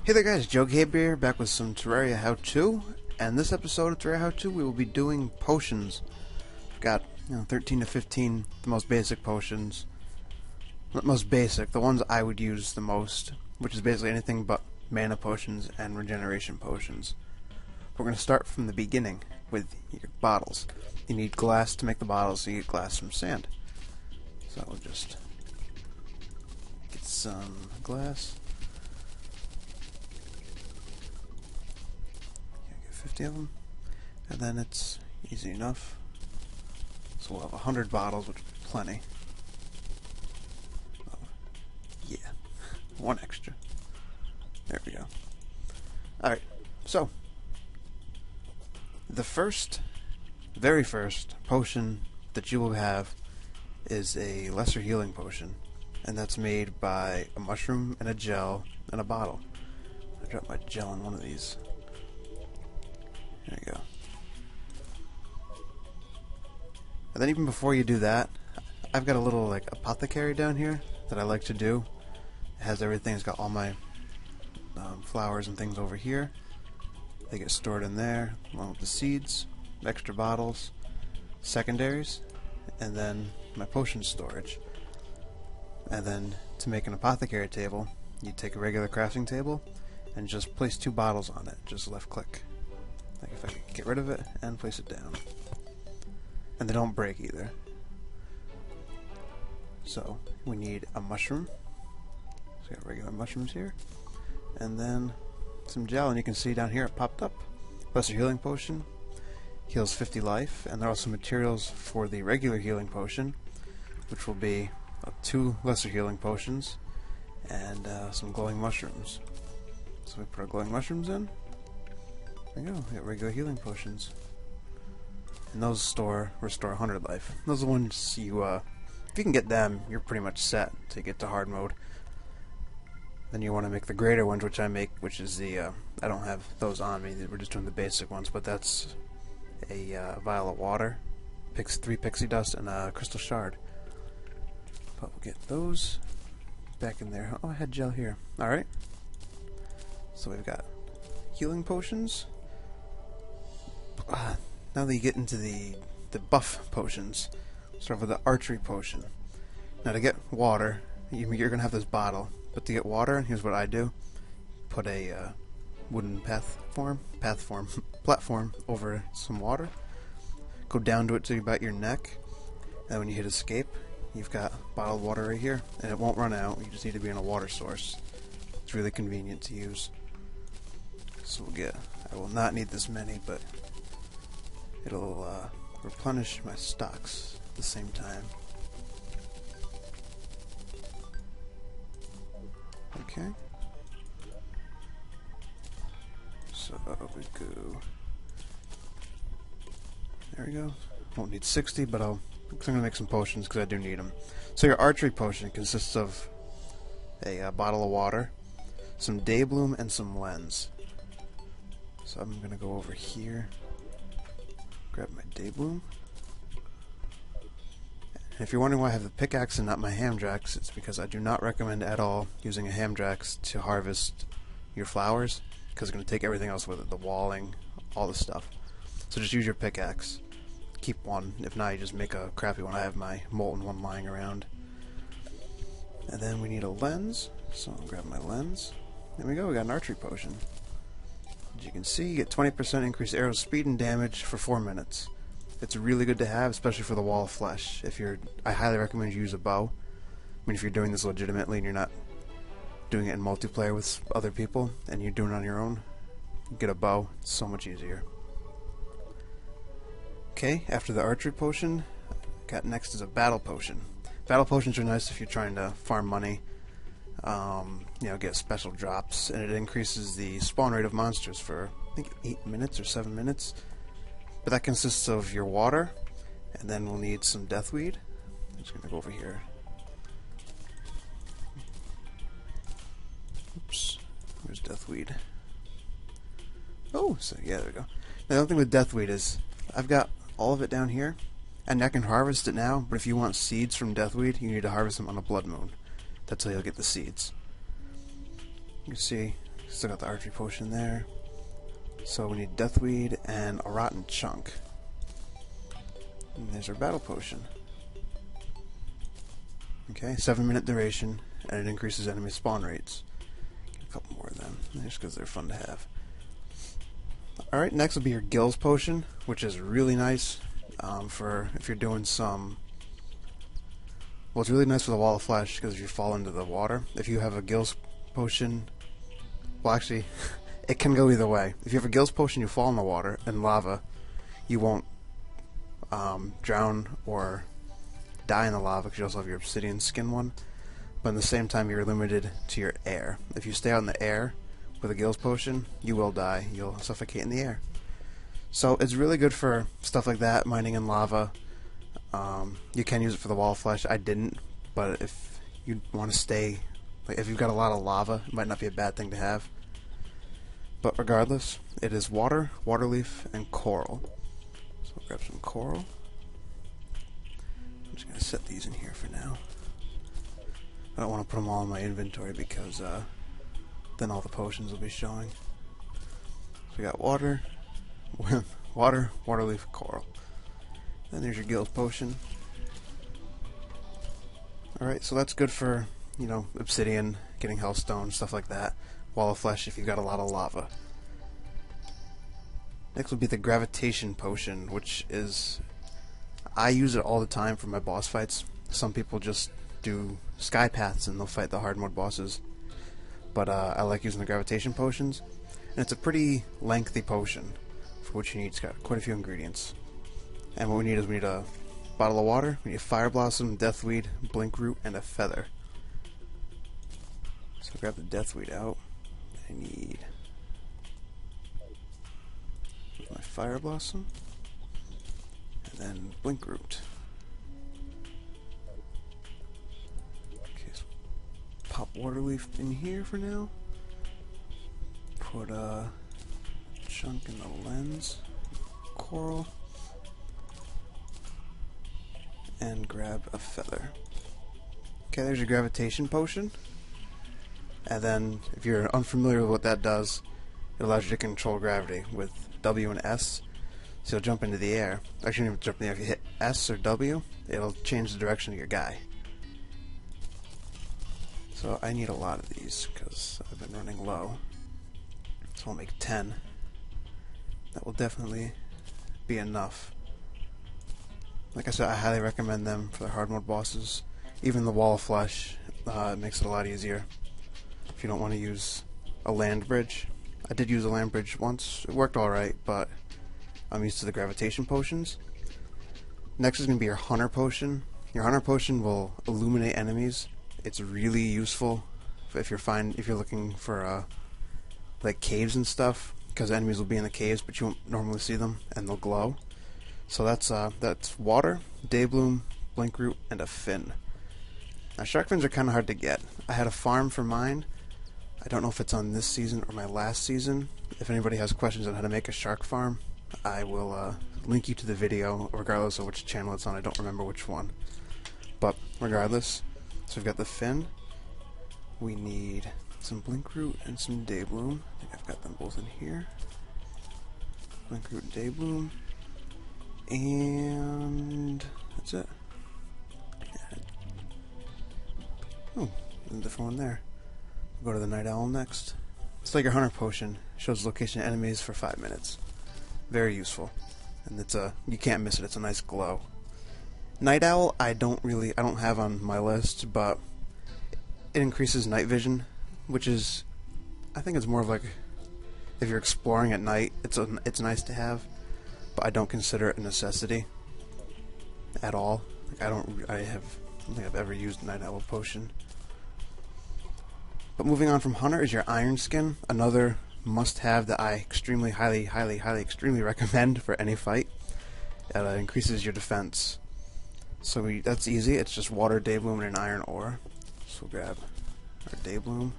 Hey there guys, Joegabe here, back with some Terraria how-to, and this episode of Terraria how-to we will be doing potions. I've got 13 to 15, the most basic potions. Not most basic, the ones I would use the most, which is basically anything but mana potions and regeneration potions. We're going to start from the beginning with your bottles. You need glass to make the bottles, so you get glass from sand. So we'll just get some glass. 50 of them, and then it's easy enough. So we'll have 100 bottles, which is plenty. Oh, yeah, one extra. There we go. Alright, so the very first potion that you will have is a lesser healing potion, and that's made by a mushroom and a gel and a bottle. I dropped my gel in one of these. There you go. And then even before you do that, I've got a little apothecary down here that I like to do. It has everything. It's got all my flowers and things over here. They get stored in there along with the seeds, extra bottles, secondaries, and then my potion storage. And then to make an apothecary table, you take a regular crafting table and just place 2 bottles on it. Just left click. Like if I could get rid of it and place it down. And they don't break either. So we need a mushroom. So we got regular mushrooms here. And then some gel, and you can see down here it popped up. Lesser healing potion. Heals 50 life. And there are also materials for the regular healing potion, which will be 2 lesser healing potions and some glowing mushrooms. So we put our glowing mushrooms in. There you go, we got regular healing potions. And those restore 100 life. Those are the ones you, if you can get them, you're pretty much set to get to hard mode. Then you want to make the greater ones, which I make, which is the, I don't have those on me, we're just doing the basic ones, but that's a vial of water, 3 pixie dust, and a crystal shard. But we'll get those back in there. Oh, I had gel here. Alright. So we've got healing potions. Now that you get into the buff potions, start with the Archery potion. Now to get water, you're going to have this bottle, but to get water, here's what I do. Put a wooden platform over some water, go down to it to about your neck, and when you hit escape, you've got bottled water right here, and it won't run out. You just need to be in a water source. It's really convenient to use. So we'll get, I will not need this many, but it'll replenish my stocks at the same time. Okay. So we go. There we go. Won't need 60, but I'm going to make some potions because I do need them. So your Archery potion consists of a bottle of water, some day bloom, and some lens. So I'm going to go over here, grab my day bloom. And if you're wondering why I have the pickaxe and not my hamdrax, it's because I do not recommend at all using a hamdrax to harvest your flowers, because it's going to take everything else with it, the walling, all the stuff. So just use your pickaxe. Keep one. If not, you just make a crappy one. I have my molten one lying around. And then we need a lens, so I'll grab my lens. There we go, we got an Archery potion. As you can see, you get 20% increased arrow speed and damage for 4 minutes. It's really good to have, especially for the wall of flesh. I highly recommend you use a bow. I mean, if you're doing this legitimately and you're not doing it in multiplayer with other people, and you're doing it on your own, get a bow. It's so much easier. Okay, after the Archery potion, got next is a battle potion. Battle potions are nice if you're trying to farm money. Get special drops, and it increases the spawn rate of monsters for, I think, 8 minutes or 7 minutes. But that consists of your water, and then we'll need some deathweed. I'm just going to go over here. Oops, where's deathweed? Oh, so yeah, there we go. Now, the only thing with deathweed is, I've got all of it down here, and I can harvest it now, but if you want seeds from deathweed, you need to harvest them on a blood moon. That's how you'll get the seeds. You can see Still got the archery potion there. So we need Deathweed and a rotten chunk. And there's our battle potion. Okay, 7-minute duration, and it increases enemy spawn rates. Get a couple more of them, just because they're fun to have. Alright, next will be your Gills potion, which is really nice for if you're doing some... Well, it's really nice for the wall of flesh, because if you fall into the water, if you have a Gills potion... Well, actually, it can go either way. If you have a Gills potion, you fall in the water, and lava, you won't drown or die in the lava, because you also have your Obsidian skin one. But at the same time, you're limited to your air. If you stay out in the air with a Gills potion, you will die. You'll suffocate in the air. So it's really good for stuff like that, mining in lava. You can use it for the wall of flesh. I didn't, but if you want to stay, like if you've got a lot of lava, it might not be a bad thing to have. But regardless, it is water, water leaf, and coral. So I'll grab some coral. I'm just going to set these in here for now. I don't want to put them all in my inventory because then all the potions will be showing. So we got water, water, water leaf, coral. Then there's your Gills potion. Alright, so that's good for, you know, obsidian, getting hellstone, stuff like that. Wall of flesh if you've got a lot of lava. Next will be the Gravitation potion, which is... I use it all the time for my boss fights. Some people just do sky paths and they'll fight the hard mode bosses. But I like using the Gravitation potions. And it's a pretty lengthy potion for what you need. It's got quite a few ingredients. And what we need is we need a bottle of water, we need Fire Blossom, Deathweed, Blink Root, and a feather. So grab the Deathweed out. I need my Fire Blossom, and then Blink Root. Okay, so pop Water Leaf in here for now. Put a chunk in the lens, coral, and grab a feather. Okay, there's your Gravitation potion. And then, if you're unfamiliar with what that does, it allows you to control gravity with W and S. So you'll jump into the air. Actually, you don't even jump in the air. If you hit S or W, it'll change the direction of your guy. So I need a lot of these because I've been running low. So I'll make 10. That will definitely be enough. Like I said, I highly recommend them for the hard mode bosses. Even the wall of flesh, it makes it a lot easier. If you don't want to use a land bridge. I did use a land bridge once. It worked alright, but I'm used to the Gravitation potions. Next is going to be your Hunter potion. Your Hunter potion will illuminate enemies. It's really useful if you're looking for like caves and stuff, because enemies will be in the caves, but you won't normally see them, and they'll glow. So that's water, Daybloom, Blink Root, and a fin. Now shark fins are kind of hard to get. I had a farm for mine. I don't know if it's on this season or my last season. If anybody has questions on how to make a shark farm, I will link you to the video, regardless of which channel it's on. I don't remember which one. But regardless, so we've got the fin. We need some Blink Root and some Daybloom. I think I've got them both in here. Blink Root and Daybloom. And that's it. Oh, there's a different one there. We'll go to the Night Owl next. It's like your Hunter potion. Shows the location of enemies for 5 minutes. Very useful. And you can't miss it. It's a nice glow. Night Owl I don't have on my list, but it increases night vision, which is, I think it's more of like, if you're exploring at night, it's nice to have, but I don't consider it a necessity at all. Like I don't think I've ever used Night Owl potion. But moving on from Hunter is your Iron Skin, another must-have that I extremely, highly, extremely recommend for any fight. It increases your defense. So that's easy. It's just water, Daybloom, and an iron ore. So we'll grab our Daybloom,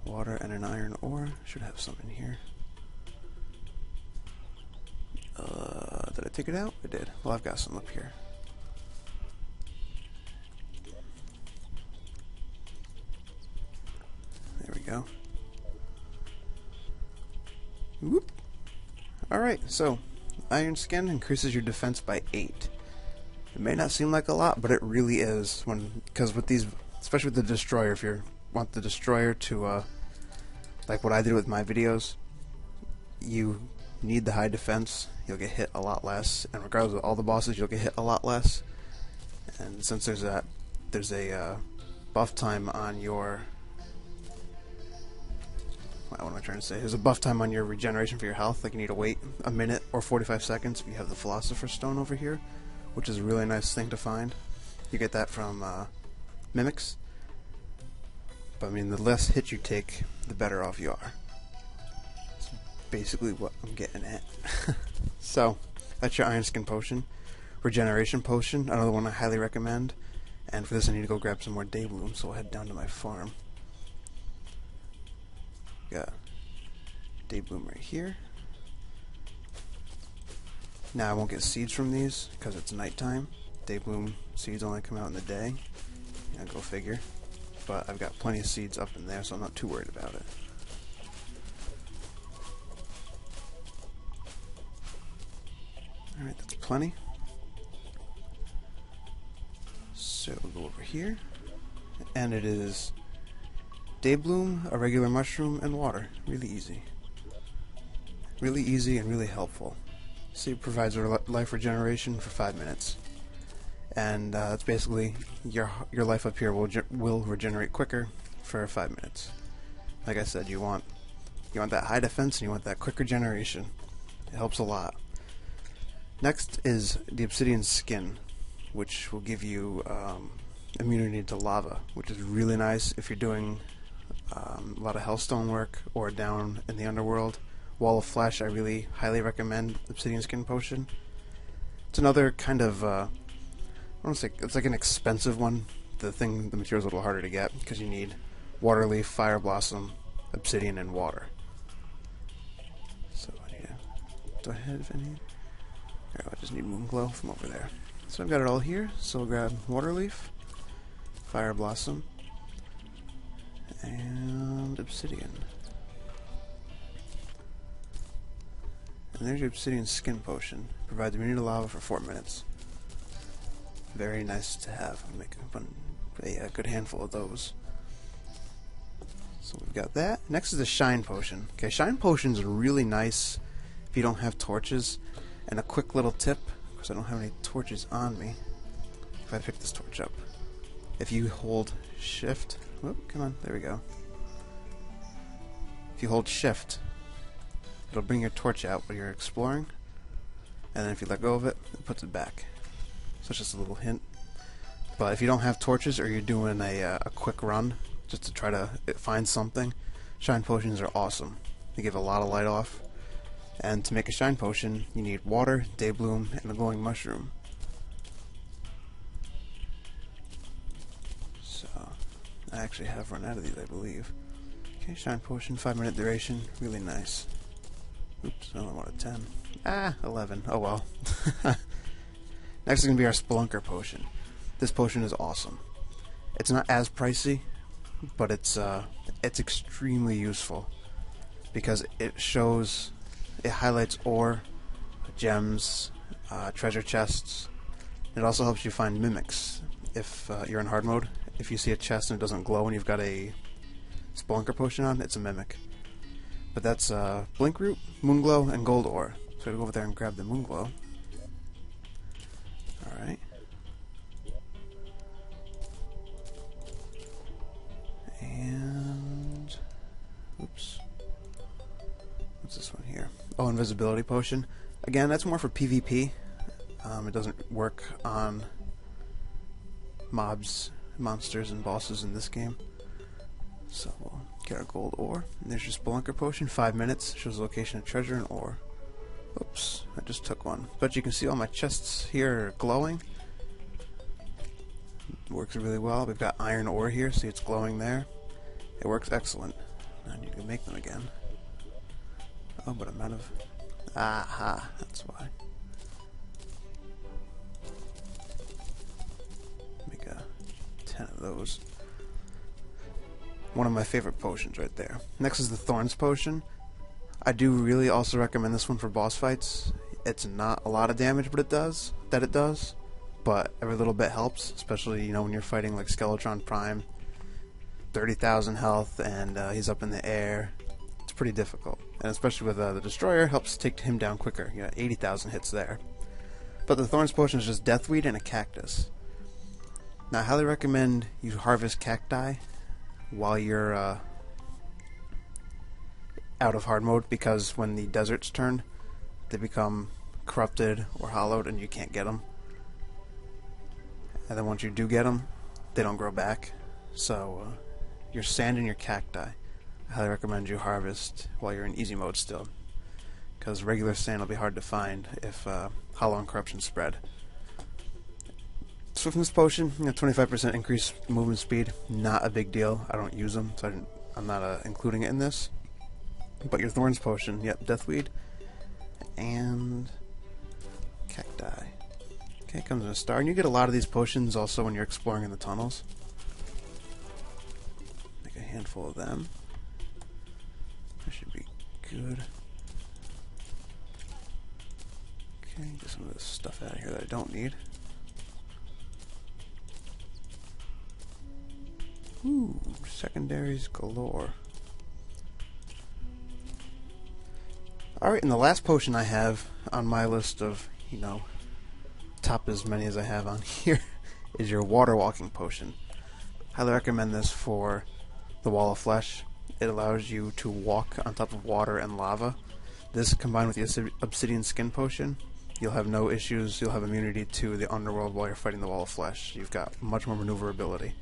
water, and an iron ore. Should have some in here. Did I take it out? I did. Well, I've got some up here. There we go. Whoop. Alright, so Iron Skin increases your defense by 8. It may not seem like a lot, but it really is, because with these, especially with the Destroyer, if you want the Destroyer to, like what I did with my videos, you need the high defense, you'll get hit a lot less, and regardless of all the bosses, you'll get hit a lot less. And since there's a buff time on your, what am I trying to say? There's a buff time on your regeneration for your health, like you need to wait a minute or 45 seconds if you have the Philosopher's Stone over here, which is a really nice thing to find. You get that from mimics. But I mean, the less hits you take, the better off you are. That's basically what I'm getting at. So, that's your Iron Skin Potion. Regeneration Potion, another one I highly recommend. And for this I need to go grab some more Day Bloom, so I'll head down to my farm. Got Day Bloom right here. Now I won't get seeds from these because it's nighttime. Day Bloom seeds only come out in the day. Yeah, go figure. But I've got plenty of seeds up in there, so I'm not too worried about it. Alright, that's plenty. So we'll go over here. And it is Day Bloom, a regular mushroom, and water. Really easy. Really easy and really helpful. See, it provides life regeneration for 5 minutes, and that's basically your life up here will regenerate quicker for 5 minutes. Like I said, you want that high defense and you want that quick regeneration. It helps a lot. Next is the Obsidian Skin, which will give you immunity to lava, which is really nice if you're doing a lot of hellstone work or down in the underworld. Wall of Flesh, I really highly recommend Obsidian Skin Potion. It's another kind of, I don't say, it's like an expensive one. The material's a little harder to get because you need Water Leaf, Fire Blossom, Obsidian, and water. So yeah, do I have any? Oh, I just need Moon Glow from over there. So I've got it all here. So we'll grab Water Leaf, Fire Blossom, and Obsidian. And there's your Obsidian Skin Potion. Provides immunity to lava for 4 minutes. Very nice to have. I'm making a good handful of those. So we've got that. Next is the Shine Potion. Okay, Shine Potions are really nice if you don't have torches. And a quick little tip, because I don't have any torches on me. If I pick this torch up, if you hold Shift, whoop, come on, there we go. If you hold Shift, it'll bring your torch out while you're exploring, and then if you let go of it, it puts it back. So it's just a little hint. But if you don't have torches or you're doing a quick run just to try to find something, Shine Potions are awesome. They give a lot of light off. And to make a Shine Potion, you need water, Day Bloom, and a glowing mushroom. So, I actually have run out of these, I believe. Okay, Shine Potion, 5-minute duration, really nice. Oops, I only wanted 10. Ah, 11. Oh well. Next is going to be our Spelunker Potion. This potion is awesome. It's not as pricey, but it's extremely useful because it highlights ore, gems, treasure chests. It also helps you find mimics if you're in hard mode. If you see a chest and it doesn't glow and you've got a Spelunker Potion on, it's a mimic. But that's Blink Root, Moon Glow, and Gold Ore. So I'll go over there and grab the Moon Glow. Alright. And... oops. What's this one here? Oh, Invisibility Potion. Again, that's more for PvP. It doesn't work on mobs, monsters, and bosses in this game. So we'll get our Gold Ore. And there's your Spelunker Potion. 5 minutes. Shows the location of treasure and ore. Oops, I just took one. But you can see all my chests here are glowing. It works really well. We've got iron ore here. See, it's glowing there. It works excellent. I need to make them again. Oh, but I'm out of... aha, that's why. Make 10 of those. One of my favorite potions right there. Next is the Thorns Potion. I do really also recommend this one for boss fights. It's not a lot of damage, but it does. But every little bit helps, especially, you know, when you're fighting like Skeletron Prime. 30,000 health, and he's up in the air. It's pretty difficult. And especially with the Destroyer, helps take him down quicker. You know, 80,000 hits there. But the Thorns potion is just Deathweed and a cactus. Now, I highly recommend you harvest cacti while you're out of hard mode, because when the deserts turn, they become corrupted or hollowed and you can't get them. And then once you do get them, they don't grow back. So your sand and your cacti, I highly recommend you harvest while you're in easy mode still, because regular sand will be hard to find if hollow and corruption spread. Swiftness potion, 25% increase movement speed, not a big deal. I don't use them, so I'm not including it in this. But your Thorns potion, yep, Deathweed and cacti. Okay, it comes in a star, and you get a lot of these potions also when you're exploring in the tunnels. Make a handful of them. That should be good. Okay, get some of this stuff out of here that I don't need. Ooh, secondaries galore. Alright, and the last potion I have on my list of, you know, top as many as I have on here is your water walking potion. Highly recommend this for the Wall of Flesh. It allows you to walk on top of water and lava. This combined with the Obsidian skin potion, you'll have no issues. You'll have immunity to the underworld while you're fighting the Wall of Flesh. You've got much more maneuverability.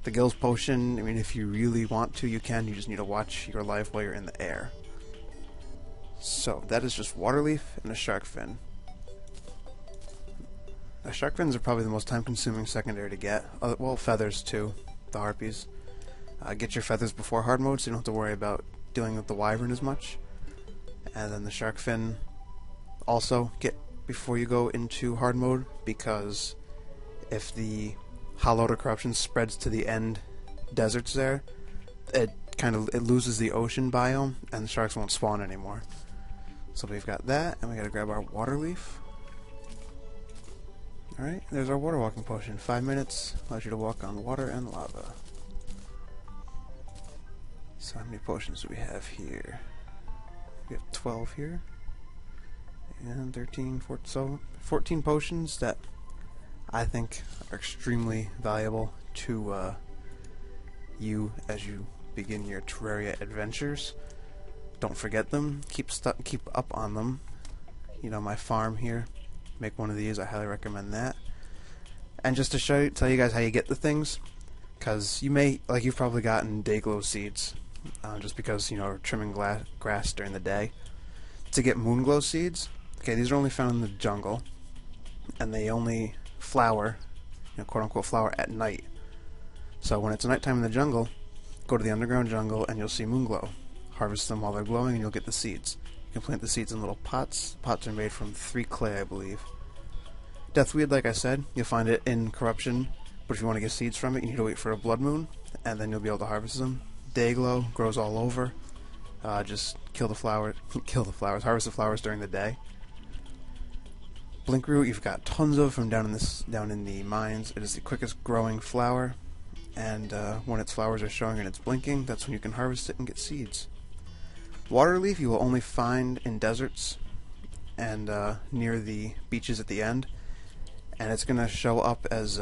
The Gills potion, I mean, if you really want to, you can. You just need to watch your life while you're in the air. So, that is just Waterleaf and a Shark Fin. The Shark Fins are probably the most time-consuming secondary to get. Well, feathers too, the Harpies. Get your feathers before hard mode, so you don't have to worry about dealing with the Wyvern as much. And then the Shark Fin also get before you go into hard mode, because if the Hollowed or Corruption spreads to the end deserts there, it loses the ocean biome, and the sharks won't spawn anymore. So we've got that, and we gotta grab our Waterleaf. Alright, there's our water walking potion. 5 minutes, allows you to walk on water and lava. So how many potions do we have here? We have 12 here. And 13, 14, so 14 potions that I think are extremely valuable to you as you begin your Terraria adventures. Don't forget them. Keep up on them. You know, my farm here. Make one of these. I highly recommend that. And just to tell you guys how you get the things, because you may, like, you've probably gotten Dayglow seeds, just because, you know, trimming grass during the day. To get Moonglow seeds, okay, these are only found in the jungle, and they only flower, you know, quote-unquote flower, at night. So when it's nighttime in the jungle, go to the underground jungle and you'll see Moonglow. Harvest them while they're glowing and you'll get the seeds. You can plant the seeds in little pots. Pots are made from 3 clay, I believe. Deathweed, like I said, you'll find it in Corruption, but if you want to get seeds from it, you need to wait for a blood moon, and then you'll be able to harvest them. Dayglow grows all over. Just kill the flowers, harvest the flowers during the day. Blinkroot, you've got tons of from down in the mines. It is the quickest growing flower, and when its flowers are showing and it's blinking, that's when you can harvest it and get seeds. Waterleaf you will only find in deserts and near the beaches at the end, and it's going to show up as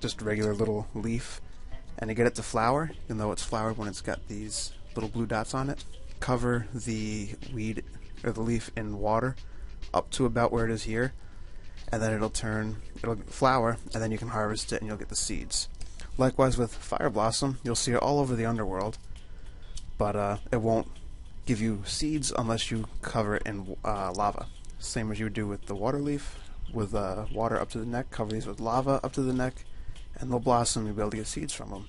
just a regular little leaf. And to get it to flower, even though it's flowered when it's got these little blue dots on it, cover the weed or the leaf in water up to about where it is here, and then it'll flower, and then you can harvest it and you'll get the seeds. Likewise with Fire Blossom, you'll see it all over the underworld, but it won't give you seeds unless you cover it in lava. Same as you would do with the Waterleaf, with water up to the neck. Cover these with lava up to the neck, and they'll blossom. You'll be able to get seeds from them.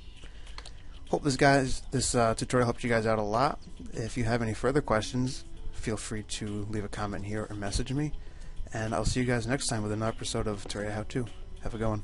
Hope this tutorial helped you guys out a lot. If you have any further questions, feel free to leave a comment here or message me, and I'll see you guys next time with another episode of Terraria How To. Have a good one.